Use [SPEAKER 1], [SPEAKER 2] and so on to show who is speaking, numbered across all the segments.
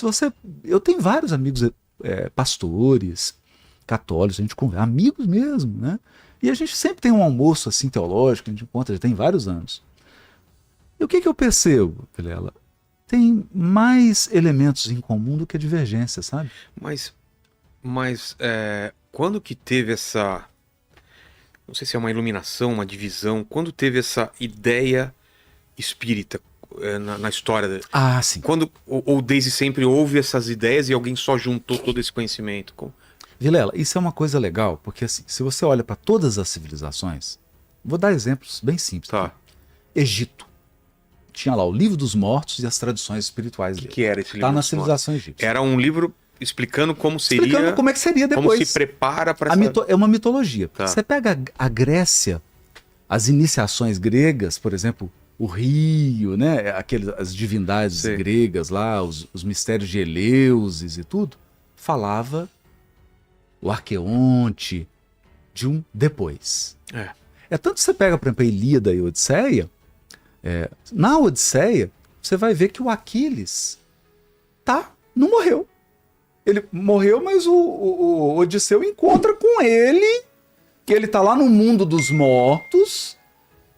[SPEAKER 1] Se você, eu tenho vários amigos pastores, católicos, a gente conversa, amigos mesmo, né? E a gente sempre tem um almoço assim teológico, a gente encontra, já tem vários anos. E o que eu percebo, Vilela? Tem mais elementos em comum do que divergência, sabe?
[SPEAKER 2] Mas quando que teve essa, não sei se é uma iluminação, uma divisão, quando teve essa ideia espírita na história?
[SPEAKER 1] Ah, sim.
[SPEAKER 2] Quando, ou desde sempre houve essas ideias e alguém só juntou todo esse conhecimento?
[SPEAKER 1] Vilela, isso é uma coisa legal, porque assim, se você olha para todas as civilizações, vou dar exemplos bem simples.
[SPEAKER 2] Tá.
[SPEAKER 1] Egito. Tinha lá o Livro dos Mortos e as tradições espirituais dele.
[SPEAKER 2] O que era esse livro?
[SPEAKER 1] Está na civilização egípcia.
[SPEAKER 2] Era um livro explicando como seria...
[SPEAKER 1] Explicando como é que seria depois.
[SPEAKER 2] Como se prepara para essa...
[SPEAKER 1] É uma mitologia.
[SPEAKER 2] Tá.
[SPEAKER 1] Você pega a Grécia, as iniciações gregas, por exemplo, o rio, né? As divindades gregas lá, os mistérios de Eleusis e tudo, falava o Arqueonte de um depois. É tanto que você pega, por exemplo, a Ilíada e a Odisseia. Na Odisseia, você vai ver que o Aquiles não morreu. Ele morreu, mas o Odisseu encontra com ele, que ele está lá no mundo dos mortos,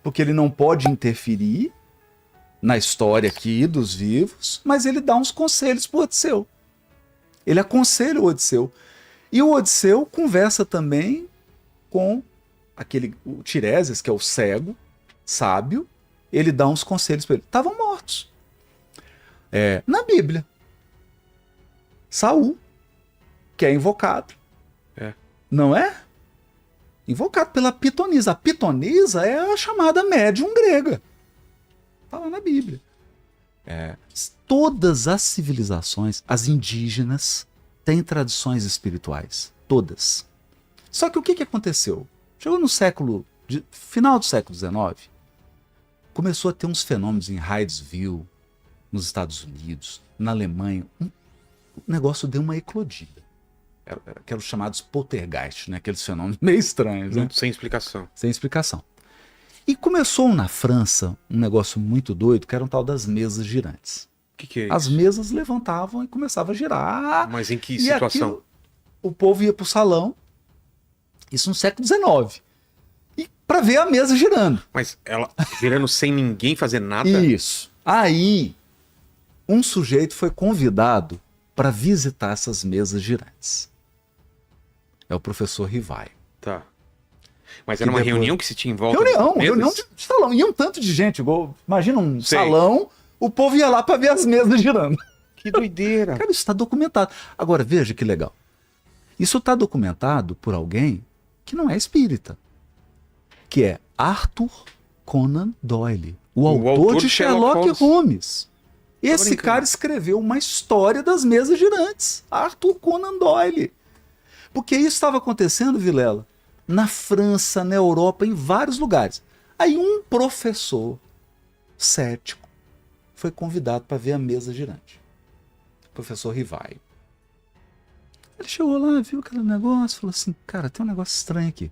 [SPEAKER 1] porque ele não pode interferir na história aqui dos vivos, mas ele dá uns conselhos para o Odisseu. Ele aconselha o Odisseu. E o Odisseu conversa também com o Tiresias, que é o cego, sábio. Ele dá uns conselhos para ele. Estavam mortos. Na Bíblia, Saul, que é invocado. Não é? Invocado pela pitonisa. A pitonisa é a chamada médium grega. Está lá na Bíblia. Todas as civilizações, as indígenas, têm tradições espirituais. Todas. Só que o que aconteceu? Chegou no final do século XIX, começou a ter uns fenômenos em Hydesville, nos Estados Unidos, na Alemanha. O negócio deu uma eclodida. Aqueles chamados poltergeist, né? Aqueles fenômenos meio estranhos. Né?
[SPEAKER 2] Sem explicação.
[SPEAKER 1] Sem explicação. E começou na França um negócio muito doido, que era um tal das mesas girantes.
[SPEAKER 2] O que é isso?
[SPEAKER 1] As mesas levantavam e começavam a girar.
[SPEAKER 2] Mas em que situação?
[SPEAKER 1] O povo ia para o salão, isso no século XIX, e para ver a mesa girando.
[SPEAKER 2] Mas ela girando sem ninguém fazer nada?
[SPEAKER 1] Isso. Aí, um sujeito foi convidado para visitar essas mesas girantes. É o professor Rivai.
[SPEAKER 2] Tá. Mas era uma reunião que se tinha em volta?
[SPEAKER 1] Reunião de salão. Ia um tanto de gente, igual, imagina um salão, o povo ia lá para ver as mesas girando.
[SPEAKER 2] Que doideira.
[SPEAKER 1] Cara, isso está documentado. Agora, veja que legal. Isso está documentado por alguém que não é espírita, que é Arthur Conan Doyle, o autor de Sherlock Holmes. Esse cara escreveu uma história das mesas girantes. Arthur Conan Doyle. Porque isso estava acontecendo, Vilela, na França, na Europa, em vários lugares. Aí um professor cético foi convidado para ver a mesa girante. O professor Rivai. Ele chegou lá, viu aquele negócio, falou assim, cara, tem um negócio estranho aqui.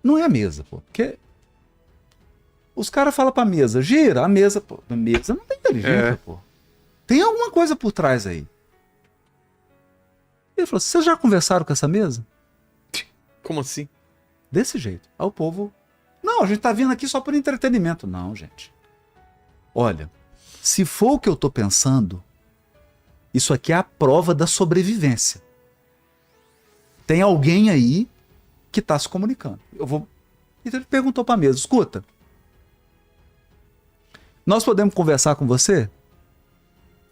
[SPEAKER 1] Não é a mesa, pô. Porque os caras falam pra mesa, gira, a mesa, pô. A mesa não tem inteligência, pô. Tem alguma coisa por trás aí. Ele falou, vocês já conversaram com essa mesa?
[SPEAKER 2] Como assim?
[SPEAKER 1] Desse jeito. Aí o povo, não, a gente tá vindo aqui só por entretenimento. Não, gente. Olha, se for o que eu tô pensando, isso aqui é a prova da sobrevivência. Tem alguém aí que está se comunicando. Então ele perguntou para a mesa, escuta, nós podemos conversar com você?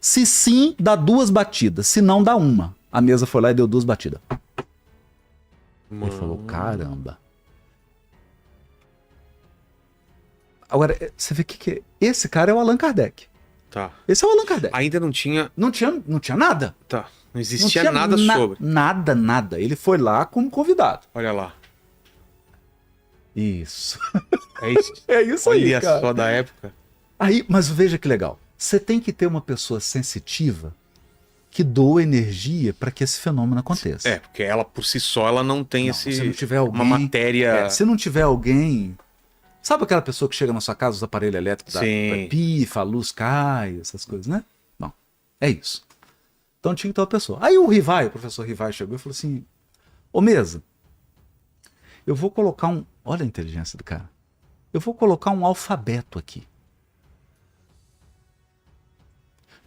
[SPEAKER 1] Se sim, dá 2 batidas. Se não, dá 1. A mesa foi lá e deu 2 batidas. Ele falou, caramba. Agora, você vê que é? Esse cara é o Allan Kardec.
[SPEAKER 2] Tá.
[SPEAKER 1] Esse é o Allan Kardec.
[SPEAKER 2] Ainda não tinha...
[SPEAKER 1] Não tinha nada.
[SPEAKER 2] Tá. Não existia nada sobre.
[SPEAKER 1] Nada. Ele foi lá como convidado.
[SPEAKER 2] Olha lá.
[SPEAKER 1] Isso.
[SPEAKER 2] É isso.
[SPEAKER 1] É isso aí, cara.
[SPEAKER 2] Olha só da época.
[SPEAKER 1] Aí, mas veja que legal. Você tem que ter uma pessoa sensitiva que doa energia para que esse fenômeno aconteça.
[SPEAKER 2] Porque ela por si só ela não tem
[SPEAKER 1] se não tiver alguém,
[SPEAKER 2] uma matéria...
[SPEAKER 1] se não tiver alguém... Sabe aquela pessoa que chega na sua casa, os aparelhos elétricos, pifa, a luz cai, essas coisas, né? É isso. Então tinha que ter uma pessoa. Aí o professor Rivai chegou e falou assim, ô Mesa, eu vou colocar um... Olha a inteligência do cara. Eu vou colocar um alfabeto aqui.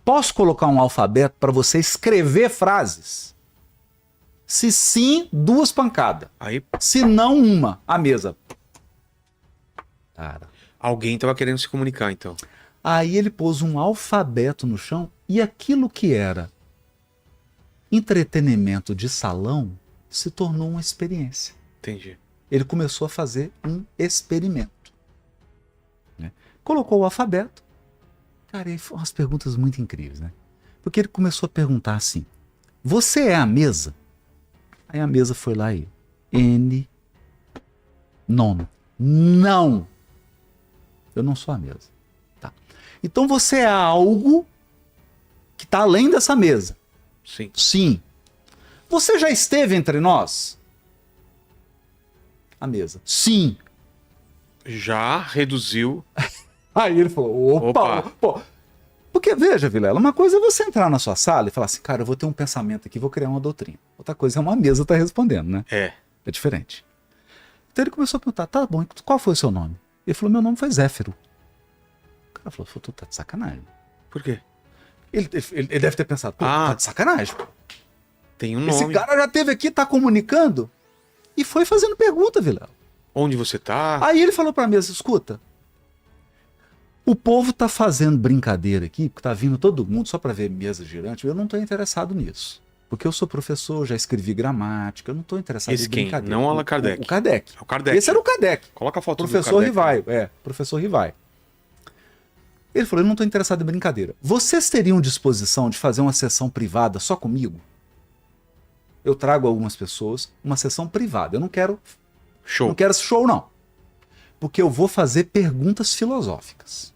[SPEAKER 1] Posso colocar um alfabeto para você escrever frases? Se sim, 2 pancadas.
[SPEAKER 2] Aí
[SPEAKER 1] Se não, uma. A mesa. Cara.
[SPEAKER 2] alguém tava querendo se comunicar, então.
[SPEAKER 1] Aí ele pôs um alfabeto no chão e aquilo que era entretenimento de salão se tornou uma experiência.
[SPEAKER 2] Entendi.
[SPEAKER 1] Ele começou a fazer um experimento. Né? Colocou o alfabeto. Cara, e foram umas perguntas muito incríveis, né? Porque ele começou a perguntar assim, você é a mesa? Aí a mesa foi lá e... Nono. Não! Eu não sou a mesa. Tá. Então você é algo que está além dessa mesa.
[SPEAKER 2] Sim.
[SPEAKER 1] Sim. Você já esteve entre nós? A mesa. Sim.
[SPEAKER 2] Já reduziu.
[SPEAKER 1] Aí ele falou, opa. Pô. Porque veja, Vilela, uma coisa é você entrar na sua sala e falar assim, cara, eu vou ter um pensamento aqui, vou criar uma doutrina. Outra coisa é uma mesa estar respondendo, né?
[SPEAKER 2] É.
[SPEAKER 1] É diferente. Então ele começou a perguntar, tá bom, qual foi o seu nome? Ele falou, meu nome foi Zéfiro. O cara falou, tu tá de sacanagem.
[SPEAKER 2] Por quê?
[SPEAKER 1] Ele deve ter pensado, pô, tá de sacanagem.
[SPEAKER 2] Tem um nome.
[SPEAKER 1] Esse cara já esteve aqui, tá comunicando, e foi fazendo pergunta, Vilela.
[SPEAKER 2] Onde você tá?
[SPEAKER 1] Aí ele falou pra mesa, escuta, o povo tá fazendo brincadeira aqui, porque tá vindo todo mundo só pra ver mesa girante, eu não tô interessado nisso. Porque eu sou professor, já escrevi gramática, eu não tô interessado
[SPEAKER 2] Esse
[SPEAKER 1] em
[SPEAKER 2] quem?
[SPEAKER 1] brincadeira.
[SPEAKER 2] Não Allan Kardec.
[SPEAKER 1] O Kardec.
[SPEAKER 2] É o Kardec.
[SPEAKER 1] Esse era o Kardec.
[SPEAKER 2] Coloca a foto
[SPEAKER 1] Professor
[SPEAKER 2] do Kardec.
[SPEAKER 1] Rivai, professor Rivai. Ele falou, eu não estou interessado em brincadeira. Vocês teriam disposição de fazer uma sessão privada só comigo? Eu trago algumas pessoas, uma sessão privada. Eu não quero
[SPEAKER 2] Show.
[SPEAKER 1] não quero esse show, não. Porque eu vou fazer perguntas filosóficas.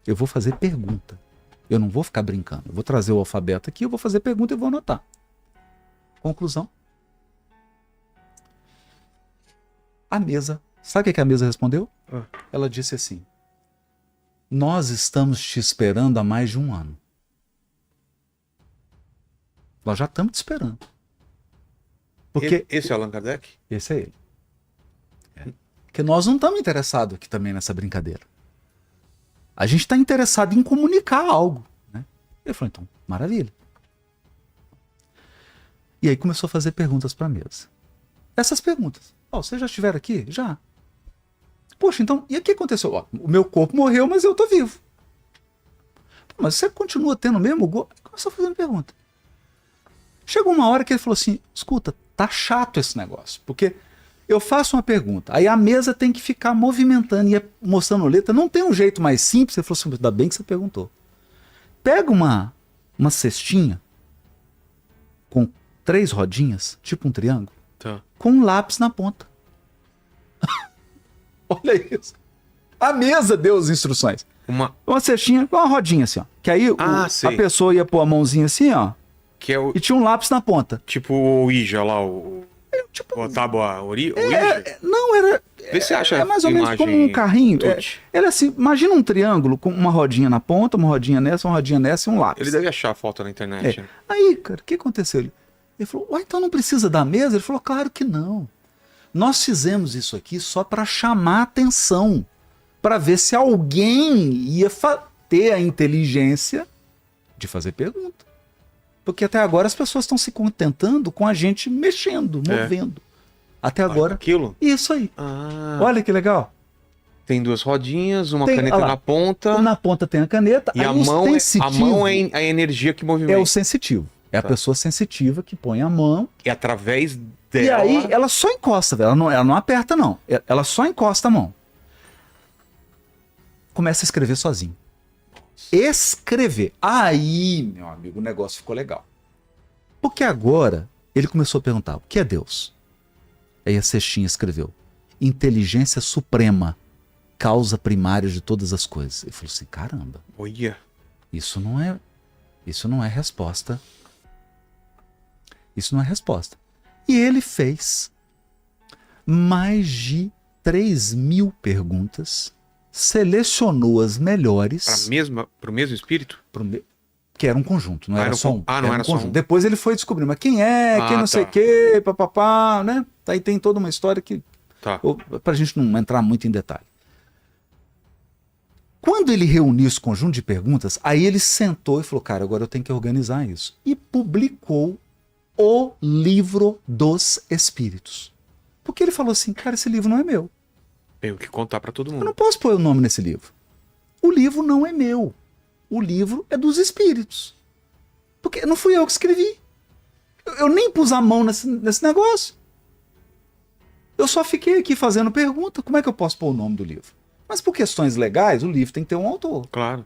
[SPEAKER 1] Eu vou fazer pergunta. Eu não vou ficar brincando. Eu vou trazer o alfabeto aqui, eu vou fazer pergunta e vou anotar. Conclusão. A mesa. Sabe o que a mesa respondeu? Ela disse assim, nós estamos te esperando há mais de 1 ano. Nós já estamos te esperando. Porque
[SPEAKER 2] Esse é Allan Kardec?
[SPEAKER 1] esse é ele. Porque nós não estamos interessados aqui também nessa brincadeira. A gente está interessado em comunicar algo. Né? Ele falou, então, maravilha. E aí começou a fazer perguntas para a mesa. Essas perguntas. Vocês já estiveram aqui? Já. Poxa, então, e o que aconteceu? O meu corpo morreu, mas eu tô vivo. Mas você continua tendo o mesmo gosto? Começou fazendo pergunta. Chegou uma hora que ele falou assim, escuta, tá chato esse negócio, porque eu faço uma pergunta, aí a mesa tem que ficar movimentando e mostrando letra, não tem um jeito mais simples. Ele falou assim, ainda bem que você perguntou. Pega uma cestinha com 3 rodinhas, tipo um triângulo, com um lápis na ponta. Olha isso. A mesa deu as instruções. Uma cestinha com uma rodinha assim, ó. Que aí a pessoa ia pôr a mãozinha assim, ó.
[SPEAKER 2] Que é o...
[SPEAKER 1] E tinha um lápis na ponta.
[SPEAKER 2] Tipo o Ouija lá, o tábua Ouija?
[SPEAKER 1] Não, era...
[SPEAKER 2] Vê se acha
[SPEAKER 1] mais ou menos como um carrinho. Ele assim, imagina um triângulo com uma rodinha na ponta, uma rodinha nessa e um lápis.
[SPEAKER 2] Ele deve achar a foto na internet. Né?
[SPEAKER 1] Aí, cara, o que aconteceu? Ele falou, então não precisa da mesa? Ele falou, claro que não. Nós fizemos isso aqui só para chamar a atenção, para ver se alguém ia ter a inteligência de fazer pergunta. Porque até agora as pessoas estão se contentando com a gente mexendo, movendo. Até agora.
[SPEAKER 2] Aquilo?
[SPEAKER 1] Isso aí. Olha que legal.
[SPEAKER 2] Tem 2 rodinhas, uma caneta na ponta.
[SPEAKER 1] Na ponta tem a caneta.
[SPEAKER 2] E a mão é a energia que movimenta.
[SPEAKER 1] É o sensitivo. É a pessoa sensitiva que põe a mão.
[SPEAKER 2] E através dela...
[SPEAKER 1] E aí ela só encosta, ela não aperta não. Ela só encosta a mão. Começa a escrever sozinho. Escrever. Aí, meu amigo, o negócio ficou legal. Porque agora ele começou a perguntar, o que é Deus? Aí a cestinha escreveu, inteligência suprema, causa primária de todas as coisas. Ele falou assim, caramba.
[SPEAKER 2] Olha.
[SPEAKER 1] Isso não é resposta. Isso não é resposta. E ele fez mais de 3.000 perguntas selecionou as melhores.
[SPEAKER 2] Para o mesmo espírito?
[SPEAKER 1] Que era um conjunto, não era só um.
[SPEAKER 2] Não era só um.
[SPEAKER 1] Depois ele foi descobrindo, mas quem é, quem não sei o quê, papapá, né? Aí tem toda uma história que...
[SPEAKER 2] Tá.
[SPEAKER 1] Pra gente não entrar muito em detalhe. Quando ele reuniu esse conjunto de perguntas, aí ele sentou e falou, cara, agora eu tenho que organizar isso. E publicou o Livro dos Espíritos. Porque ele falou assim, cara, esse livro não é meu.
[SPEAKER 2] Tenho que contar para todo mundo.
[SPEAKER 1] Eu não posso pôr o nome nesse livro. O livro não é meu. O livro é dos espíritos. Porque não fui eu que escrevi. Eu nem pus a mão nesse negócio. Eu só fiquei aqui fazendo pergunta. Como é que eu posso pôr o nome do livro? Mas por questões legais, o livro tem que ter um autor.
[SPEAKER 2] Claro.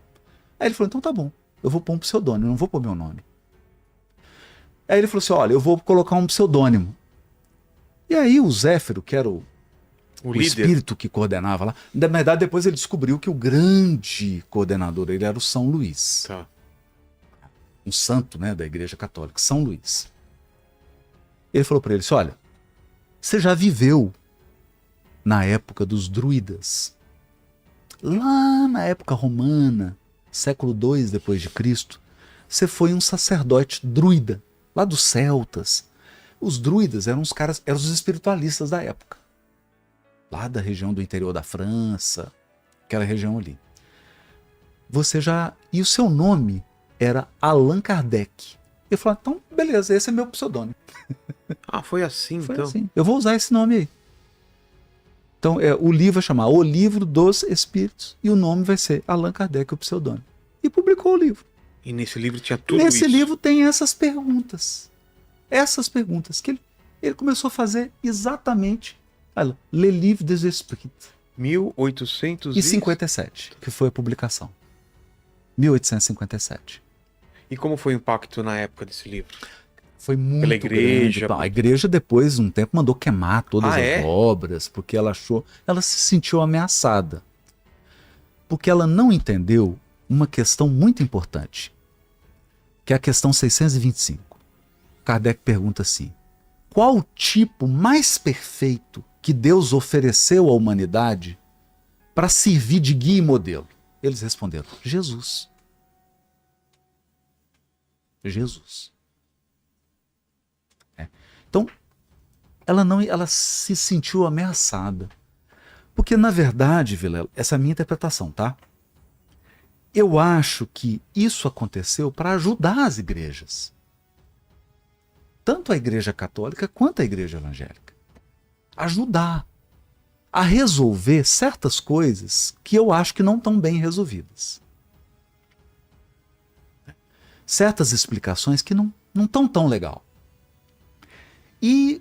[SPEAKER 1] Aí ele falou, então tá bom. Eu vou pôr um pseudônimo, eu não vou pôr meu nome. Aí ele falou assim, olha, eu vou colocar um pseudônimo. E aí o Zéfiro, que era o espírito que coordenava lá. Na verdade, depois ele descobriu que o grande coordenador ele era o São Luís.
[SPEAKER 2] Tá.
[SPEAKER 1] Um santo, né, da Igreja Católica, São Luís. Ele falou para ele, olha, você já viveu na época dos druidas. Lá na época romana, século II depois de Cristo, você foi um sacerdote druida, lá dos celtas. Os druidas eram os caras, eram os espiritualistas da época. Lá da região do interior da França, aquela região ali. Você já... E o seu nome era Allan Kardec. Eu falei, então, beleza, esse é meu pseudônimo.
[SPEAKER 2] Ah, foi assim,
[SPEAKER 1] Foi
[SPEAKER 2] então.
[SPEAKER 1] assim. Eu vou usar esse nome aí. Então, o livro vai chamar O Livro dos Espíritos e o nome vai ser Allan Kardec, o pseudônimo. E publicou o livro.
[SPEAKER 2] E nesse livro tinha tudo isso?
[SPEAKER 1] Nesse livro tem essas perguntas. Essas perguntas que ele começou a fazer exatamente... Olha, Le Livre des Esprits.
[SPEAKER 2] 1857.
[SPEAKER 1] Que foi a publicação. 1857.
[SPEAKER 2] E como foi o impacto na época desse livro?
[SPEAKER 1] Foi muito
[SPEAKER 2] Pela igreja.
[SPEAKER 1] grande. A igreja, depois de um tempo, mandou queimar todas as
[SPEAKER 2] é?
[SPEAKER 1] obras, porque ela se sentiu ameaçada. Porque ela não entendeu uma questão muito importante, que é a questão 625. Kardec pergunta assim, qual o tipo mais perfeito que Deus ofereceu à humanidade para servir de guia e modelo? Eles responderam, Jesus. Jesus. Então, ela se sentiu ameaçada. Porque, na verdade, Vilela, essa é a minha interpretação, tá? Eu acho que isso aconteceu para ajudar as igrejas. Tanto a igreja católica quanto a igreja evangélica. Ajudar a resolver certas coisas que eu acho que não estão bem resolvidas. Certas explicações que não estão tão legal. E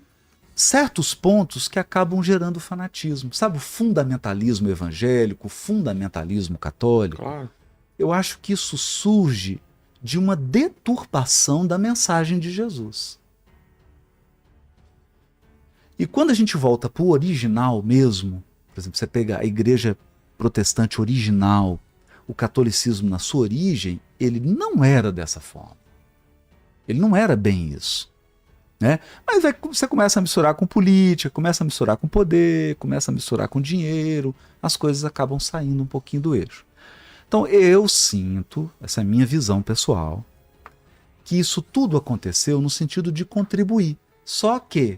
[SPEAKER 1] certos pontos que acabam gerando fanatismo. Sabe o fundamentalismo evangélico, o fundamentalismo católico?
[SPEAKER 2] Claro.
[SPEAKER 1] Eu acho que isso surge de uma deturpação da mensagem de Jesus. E quando a gente volta para o original mesmo, por exemplo, você pega a igreja protestante original, o catolicismo na sua origem, ele não era dessa forma. Ele não era bem isso. Né? Mas você começa a misturar com política, começa a misturar com poder, começa a misturar com dinheiro, as coisas acabam saindo um pouquinho do eixo. Então eu sinto, essa é a minha visão pessoal, que isso tudo aconteceu no sentido de contribuir. Só que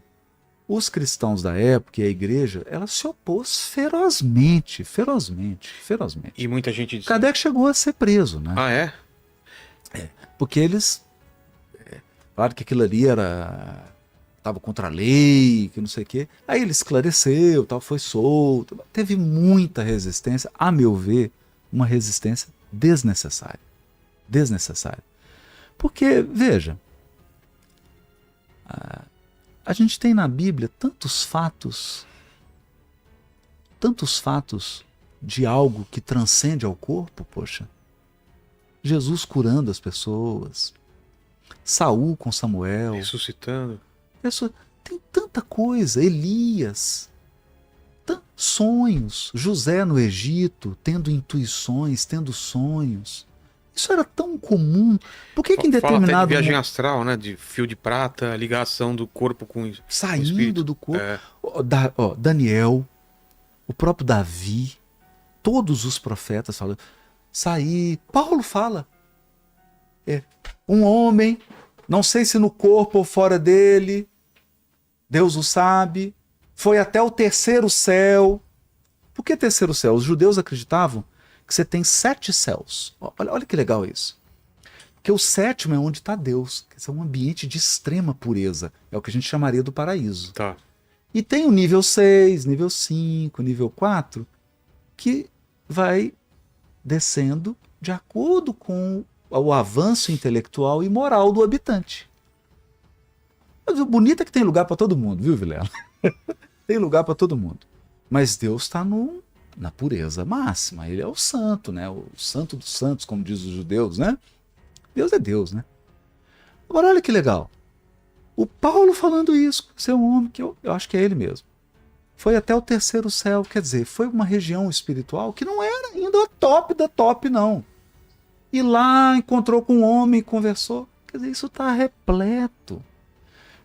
[SPEAKER 1] os cristãos da época e a igreja, ela se opôs ferozmente.
[SPEAKER 2] E muita gente disse...
[SPEAKER 1] Kardec chegou a ser preso, né?
[SPEAKER 2] Ah, é?
[SPEAKER 1] Porque eles... Claro que aquilo ali estava contra a lei, que não sei o quê. Aí ele esclareceu, tal, foi solto. Teve muita resistência, a meu ver, uma resistência desnecessária. Desnecessária. Porque, veja, a gente tem na Bíblia tantos fatos de algo que transcende ao corpo, poxa. Jesus curando as pessoas, Saul com Samuel.
[SPEAKER 2] Ressuscitando.
[SPEAKER 1] Tem tanta coisa. Elias. Sonhos. José no Egito, tendo intuições, tendo sonhos. Isso era tão comum. Por que em determinado...
[SPEAKER 2] Fala até de viagem astral, né? De fio de prata, ligação do corpo com o
[SPEAKER 1] saindo do corpo. Daniel, o próprio Davi, todos os profetas falam, saí, Paulo fala, um homem, não sei se no corpo ou fora dele, Deus o sabe, foi até o terceiro céu. Por que terceiro céu? Os judeus acreditavam que você tem 7 céus. Olha que legal isso. Porque o sétimo é onde está Deus, que é um ambiente de extrema pureza. É o que a gente chamaria do paraíso.
[SPEAKER 2] Tá.
[SPEAKER 1] E tem o nível 6, nível 5, nível 4, que vai descendo de acordo com o avanço intelectual e moral do habitante. Mas o bonito é que tem lugar para todo mundo, viu, Vilela? Tem lugar para todo mundo. Mas Deus está na pureza máxima. Ele é o santo, né? O santo dos santos, como diz os judeus, né? Deus é Deus, né? Agora, olha que legal. O Paulo falando isso, ser um homem que eu acho que é ele mesmo. Foi até o terceiro céu, quer dizer, foi uma região espiritual que não era ainda a top da top, não. E lá encontrou com um homem e conversou. Quer dizer, isso está repleto.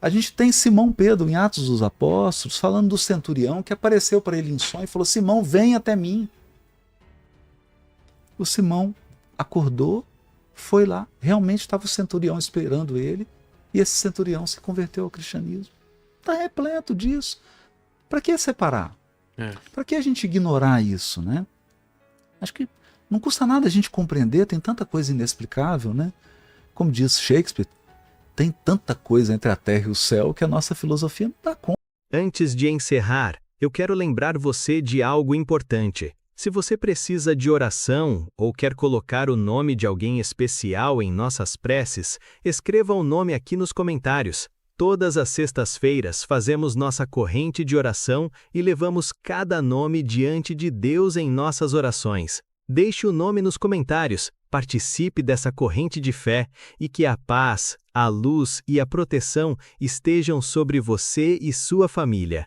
[SPEAKER 1] A gente tem Simão Pedro, em Atos dos Apóstolos, falando do centurião que apareceu para ele em sonho e falou, Simão, vem até mim. O Simão acordou, foi lá, realmente estava o centurião esperando ele, e esse centurião se converteu ao cristianismo. Está repleto disso. Para que separar? Para que a gente ignorar isso, né? Acho que não custa nada a gente compreender, tem tanta coisa inexplicável, né? Como diz Shakespeare, tem tanta coisa entre a terra e o céu que a nossa filosofia não dá conta.
[SPEAKER 3] Antes de encerrar, eu quero lembrar você de algo importante. Se você precisa de oração ou quer colocar o nome de alguém especial em nossas preces, escreva o nome aqui nos comentários. Todas as sextas-feiras fazemos nossa corrente de oração e levamos cada nome diante de Deus em nossas orações. Deixe o nome nos comentários, participe dessa corrente de fé e que a paz, a luz e a proteção estejam sobre você e sua família.